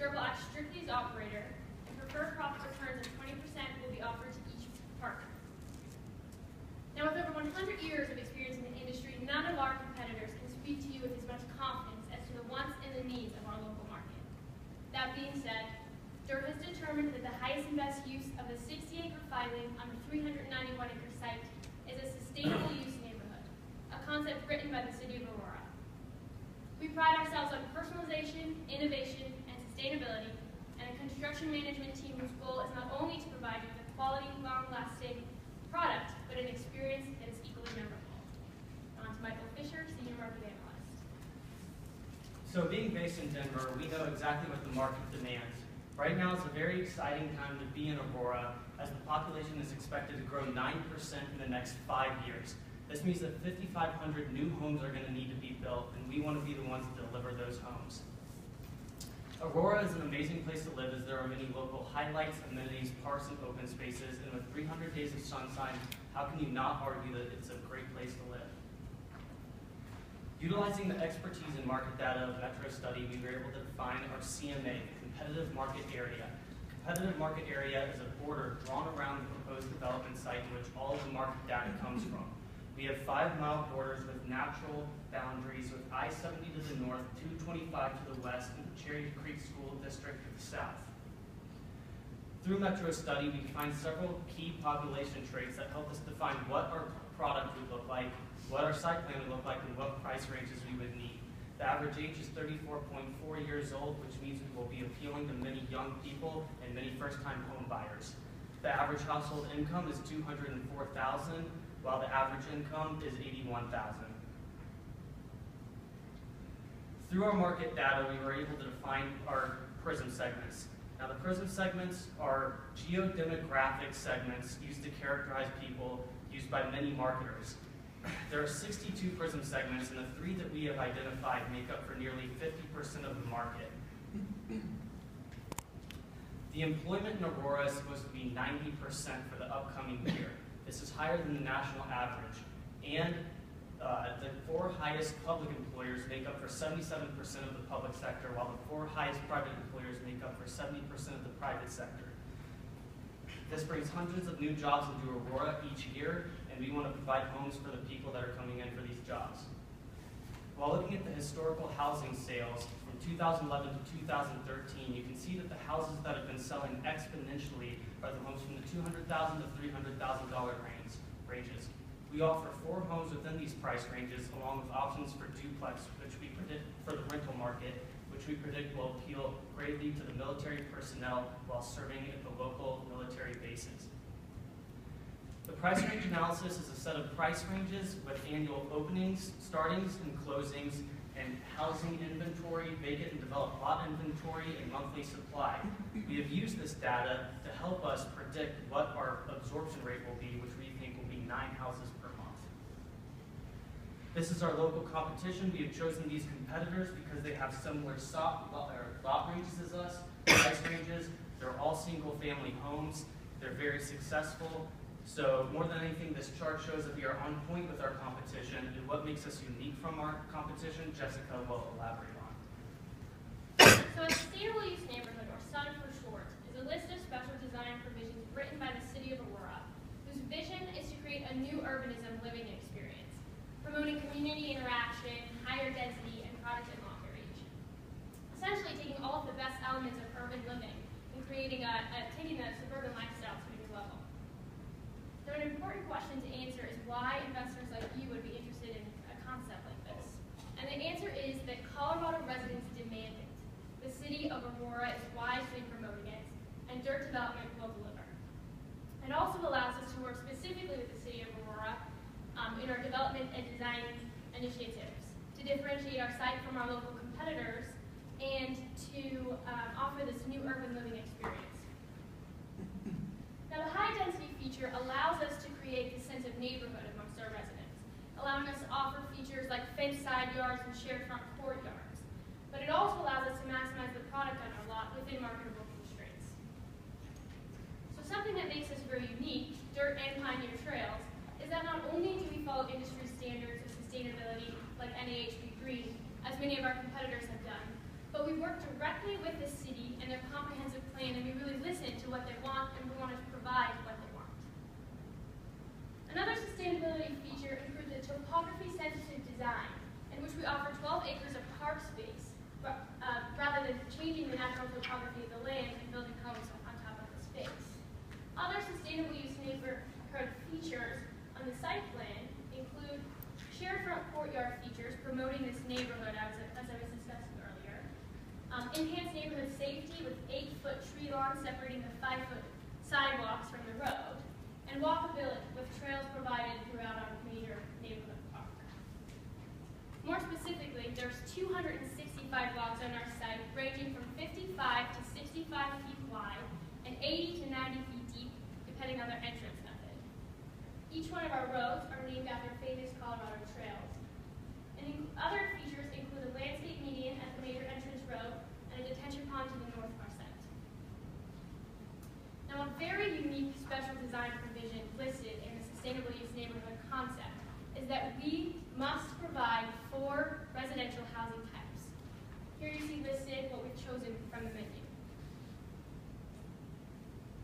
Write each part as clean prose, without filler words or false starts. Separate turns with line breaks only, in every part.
Dirt will act strictly as operator, and preferred profit returns of 20% will be offered to each partner. Now, with over 100 years of experience in the industry, none of our competitors can speak to you with as much confidence as to the wants and the needs of our local market. That being said, Dirt has determined that the highest and best use of the 60-acre filing on the 391-acre site is a sustainable use neighborhood, a concept written by the City of Aurora. We pride ourselves on personalization, innovation, and sustainability, and a construction management team whose goal is not only to provide you with a quality, long-lasting product, but an experience that is equally memorable. On to Michael Fisher, Senior Market Analyst.
So being based in Denver, we know exactly what the market demands. Right now is a very exciting time to be in Aurora, as the population is expected to grow 9% in the next 5 years. This means that 5,500 new homes are going to need to be built, and we want to be the ones to deliver those homes. Aurora is an amazing place to live, as there are many local highlights, amenities, parks, and open spaces, and with 300 days of sunshine, how can you not argue that it's a great place to live? Utilizing the expertise in market data of Metro Study, we were able to define our CMA, Competitive Market Area. Competitive Market Area is a border drawn around the proposed development site in which all of the market data comes from. We have 5-mile borders with natural boundaries, with I-70 to the north, 225 to the west, and the Cherry Creek School District to the south. Through Metro Study, we defined several key population traits that help us define what our product would look like, what our site plan would look like, and what price ranges we would need. The average age is 34.4 years old, which means we will be appealing to many young people and many first-time home buyers. The average household income is $204,000, while the average income is $81,000. Through our market data, we were able to define our PRISM segments. Now, the PRISM segments are geodemographic segments used to characterize people, used by many marketers. There are 62 PRISM segments, and the 3 that we have identified make up for nearly 50% of the market. The employment in Aurora is supposed to be 90% for the upcoming year. This is higher than the national average. And the 4 highest public employers make up for 77% of the public sector, while the 4 highest private employers make up for 70% of the private sector. This brings hundreds of new jobs into Aurora each year, and we want to provide homes for the people that are coming in for these jobs. While looking at the historical housing sales from 2011 to 2013, you can see that the houses that have been selling exponentially are the homes from the $200,000 to $300,000 ranges. We offer 4 homes within these price ranges, along with options for duplex, which we predict for the rental market, which we predict will appeal greatly to the military personnel while serving at the local military bases. The price range analysis is a set of price ranges with annual openings, startings, and closings, and housing inventory, vacant and developed lot inventory, and monthly supply. We have used this data to help us predict what our absorption rate will be, which we think will be 9 houses per month. This is our local competition. We have chosen these competitors because they have similar lot ranges as us, price ranges. They're all single-family homes. They're very successful. So more than anything, this chart shows that we are on point with our competition, and what makes us unique from our competition, Jessica will elaborate on.
So a sustainable use neighborhood, or SUN for short, is a list of special design provisions written by the City of Aurora, whose vision is to create a new urbanism living experience, promoting community interaction, higher density, and product and lot variation. Essentially taking all of the best elements of urban living and taking the suburban lifestyle to a new level. So an important question to answer is why investors like you would be interested in a concept like this. And the answer is that Colorado residents demand it. The City of Aurora is wisely promoting it, and Dirt Development will deliver. It also allows us to work specifically with the City of Aurora in our development and design initiatives to differentiate our site from our local competitors and to offer this new urban living experience. Now, the high-density feature allows us to create the sense of neighborhood amongst our residents, allowing us to offer features like fenced side yards and shared front courtyards. But it also allows us to maximize the product on our lot within marketable constraints. So something that makes us very unique, Dirt and Pioneer Trails, is that not only do we follow industry standards of sustainability like NAHB Green, as many of our competitors have done, but we work directly with the city and plan and we really listen to what they want and we want to provide what they want. Another sustainability feature includes a topography-sensitive design in which we offer 12 acres of park space rather than changing the natural topography of the land and building homes on top of the space. Other sustainable use neighborhood features on the site plan include shared front courtyard features promoting this neighborhood as I was discussing earlier, enhanced neighborhood safety with 8-foot tree lawns separating the 5-foot sidewalks from the road, and walkability with trails provided throughout our major neighborhood park. More specifically, there's 265 walks on our site ranging from 55 to 65 feet wide and 80 to 90 feet deep, depending on their entrance method. Each one of our roads are named after famous Colorado trails. And other features include a landscape median at the major entrance road and a detention pond to the north of our site. Now, a very unique special design provision listed in the Sustainable Use Neighborhood concept is that we must provide 4 residential housing types. Here you see listed what we've chosen from the menu.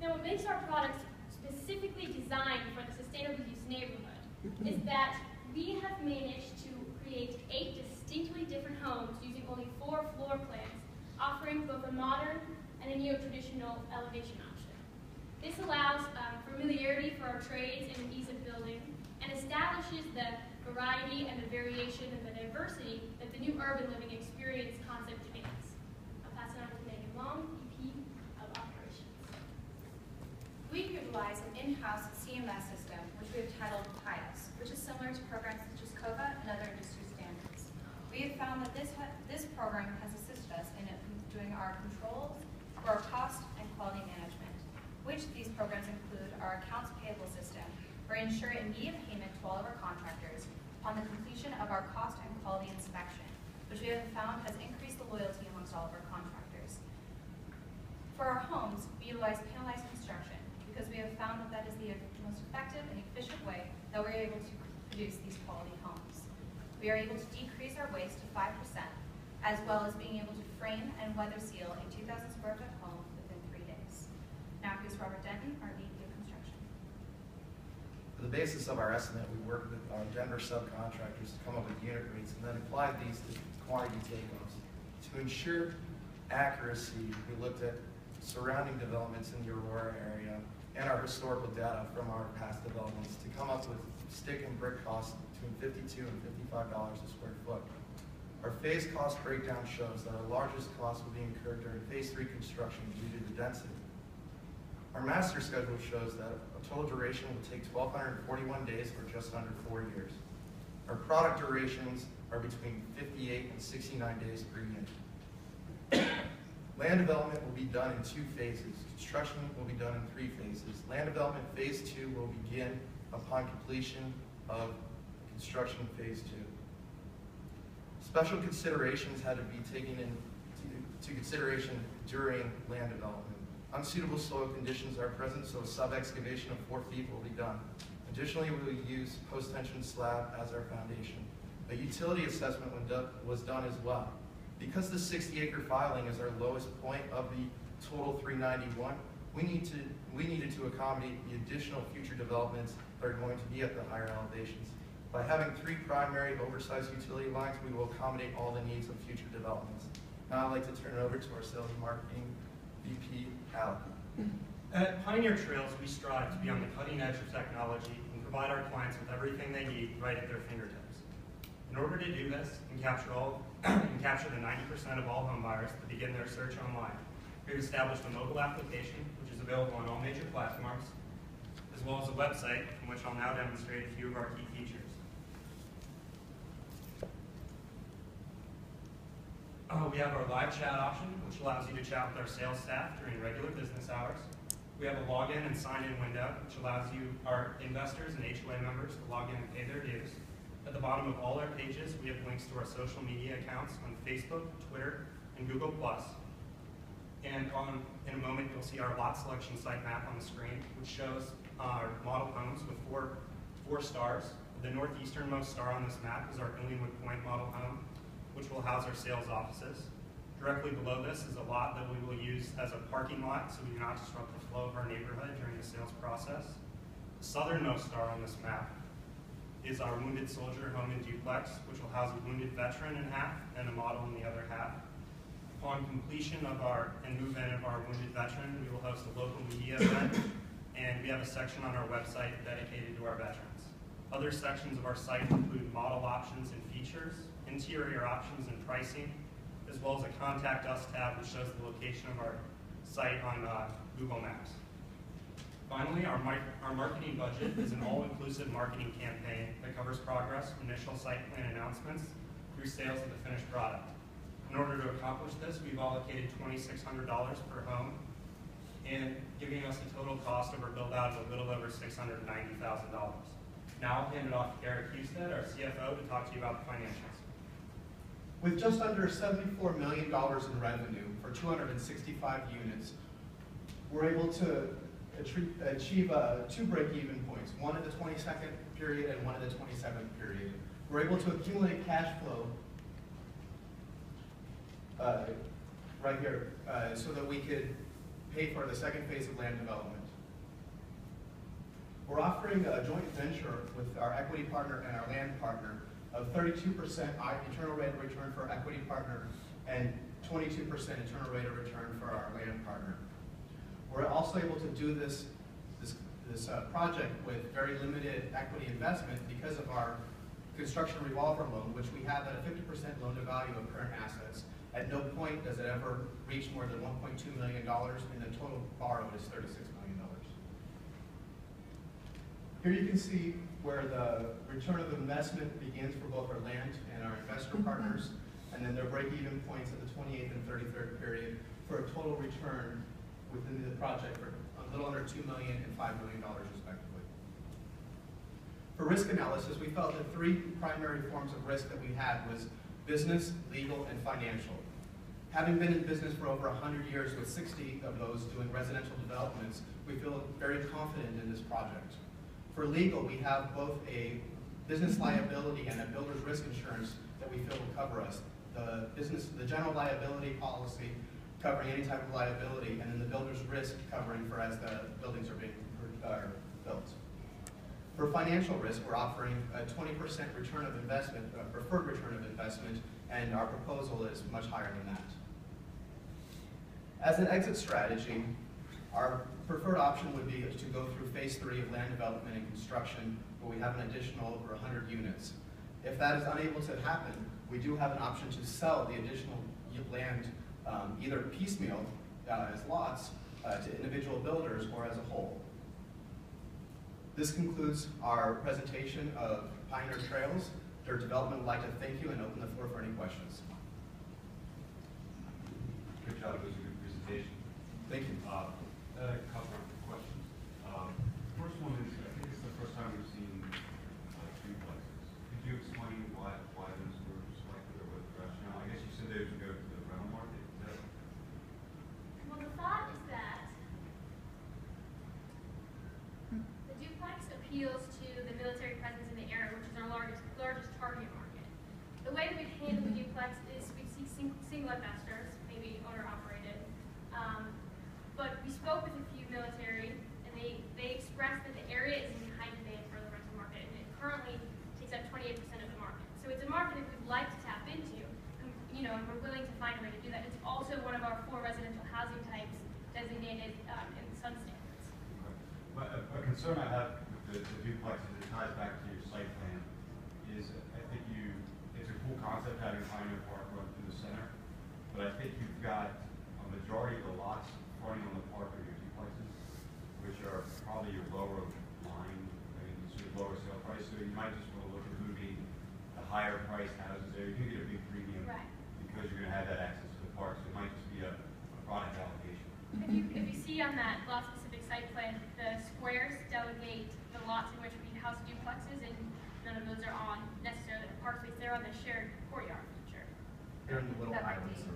Now, what makes our products specifically designed for the sustainable use neighborhood is that we have managed to create 8 distinctly different homes using only 4 floor plans, offering both a modern and a neo-traditional elevation option. This allows familiarity for our trades and ease of building, and establishes the variety and the variation and the diversity that the new urban living experience concept demands. I'll pass it on to Megan Long, VP of Operations.
We utilize an in-house CMS system, which we have titled PIOS, which is similar to programs such as COVA and other industry standards. We have found that this program has assisted us in doing our controls for our cost and quality management, which these programs include our accounts payable system, where we ensure immediate payment to all of our contractors upon the completion of our cost and quality inspection, which we have found has increased the loyalty amongst all of our contractors. For our homes, we utilize panelized construction because we have found that that is the most effective and efficient way that we're able to produce these quality homes. We are able to decrease our waste to 5%, as well as being able to frame and weather seal a 2,000 square foot home within 3 days. Now here's Robert Denton, our VP of Construction.
For the basis of our estimate, we worked with our Denver subcontractors to come up with unit rates and then applied these to quantity takeoffs. To ensure accuracy, we looked at surrounding developments in the Aurora area and our historical data from our past developments to come up with stick and brick costs between $52 and $55 a square foot. Our phase cost breakdown shows that our largest cost will be incurred during phase 3 construction due to the density. Our master schedule shows that a total duration will take 1,241 days, or just under 4 years. Our product durations are between 58 and 69 days per unit. Land development will be done in 2 phases. Construction will be done in 3 phases. Land development phase 2 will begin upon completion of construction phase 2. Special considerations had to be taken into consideration during land development. Unsuitable soil conditions are present, so a sub-excavation of 4 feet will be done. Additionally, we will use post-tension slab as our foundation. A utility assessment was done as well. Because the 60-acre filing is our lowest point of the total 391, we needed to accommodate the additional future developments that are going to be at the higher elevations. By having 3 primary oversized utility lines, we will accommodate all the needs of future developments. Now I'd like to turn it over to our sales and marketing VP, Al.
At Pioneer Trails, we strive to be on the cutting edge of technology and provide our clients with everything they need right at their fingertips. In order to do this and capture the 90% of all home buyers that begin their search online, we've established a mobile application, which is available on all major platforms, as well as a website from which I'll now demonstrate a few of our key features. We have our live chat option, which allows you to chat with our sales staff during regular business hours. We have a login and sign-in window, which allows our investors and HOA members to log in and pay their dues. At the bottom of all our pages, we have links to our social media accounts on Facebook, Twitter, and Google+. And in a moment, you'll see our lot selection site map on the screen, which shows our model homes with four stars. The northeasternmost star on this map is our Illingwood Point model home, which will house our sales offices. Directly below this is a lot that we will use as a parking lot so we do not disrupt the flow of our neighborhood during the sales process. The southernmost star on this map is our Wounded Soldier Home and Duplex, which will house a wounded veteran in half and a model in the other half. Upon completion of and move-in of our wounded veteran, we will host a local media event, and we have a section on our website dedicated to our veterans. Other sections of our site include model options and features, interior options and pricing, as well as a Contact Us tab which shows the location of our site on Google Maps. Finally, our marketing budget is an all-inclusive marketing campaign that covers progress, initial site plan announcements, through sales of the finished product. In order to accomplish this, we've allocated $2,600 per home, and giving us a total cost of our build-out of a little over $690,000. Now I'll hand it off to Eric Husted, our CFO, to talk to you about the financials.
With just under $74 million in revenue for 265 units, we're able to achieve two break-even points, one at the 22nd period and one at the 27th period. We're able to accumulate cash flow right here so that we could pay for the second phase of land development. We're offering a joint venture with our equity partner and our land partner of 32% internal rate of return for our equity partner and 22% internal rate of return for our land partner. We're also able to do this project with very limited equity investment because of our construction revolver loan, which we have at a 50% loan to value of current assets. At no point does it ever reach more than $1.2 million, and the total borrowed is $36 million. Here you can see where the return of investment begins for both our land and our investor partners, and then their break-even points at the 28th and 33rd period for a total return within the project for a little under $2 million and $5 million respectively. For risk analysis, we felt that three primary forms of risk that we had was business, legal, and financial. Having been in business for over 100 years with 60 of those doing residential developments, we feel very confident in this project. For legal, we have both a business liability and a builder's risk insurance that we feel will cover us. The general liability policy covering any type of liability, and then the builder's risk covering for as the buildings are being built. For financial risk, we're offering a 20% return of investment, a preferred return of investment, and our proposal is much higher than that. As an exit strategy, our preferred option would be to go through phase 3 of land development and construction, where we have an additional over 100 units. If that is unable to happen, we do have an option to sell the additional land either piecemeal as lots to individual builders or as a whole. This concludes our presentation of Pioneer Trails. Their development would like to thank you and open the floor for any questions.
Good job, it was a good presentation.
Thank you.
A couple of questions. First one is, I think it's the first time we've seen duplexes. Could you explain why those were selected or what the rationale? I guess you said they would go to the rental market. Is that?
Well, the thought is that the duplex appeals to the military presence in the area, which is our largest target market. The way that we handle the duplex is we see single investors, maybe owner-operated. But we spoke with a few military, and they expressed that the area is in high demand for the rental market, and it currently takes up 28% of the market. So it's a market that we'd like to tap into, and we're willing to find a way to do that. It's also one of our 4 residential housing types designated in the Sun Standards.
Okay. A concern I have with the duplexes, it ties back to your site plan, is I think it's a cool concept having Pioneer Park run through the center, but I think you've got a majority of the lots fronting on the park are your duplexes, which are probably your lower line, sort of lower sale price, so you might just want to look at moving the higher priced houses there. You're going to get a big premium because you're going to have that access to the park, so it might just be a product allocation.
If you see on that lot-specific site plan, the squares delegate the lots in which we house duplexes, and none of those are on necessarily the park space. They're on the shared courtyard feature.
They're in the little
That might
islands.
be.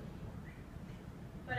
But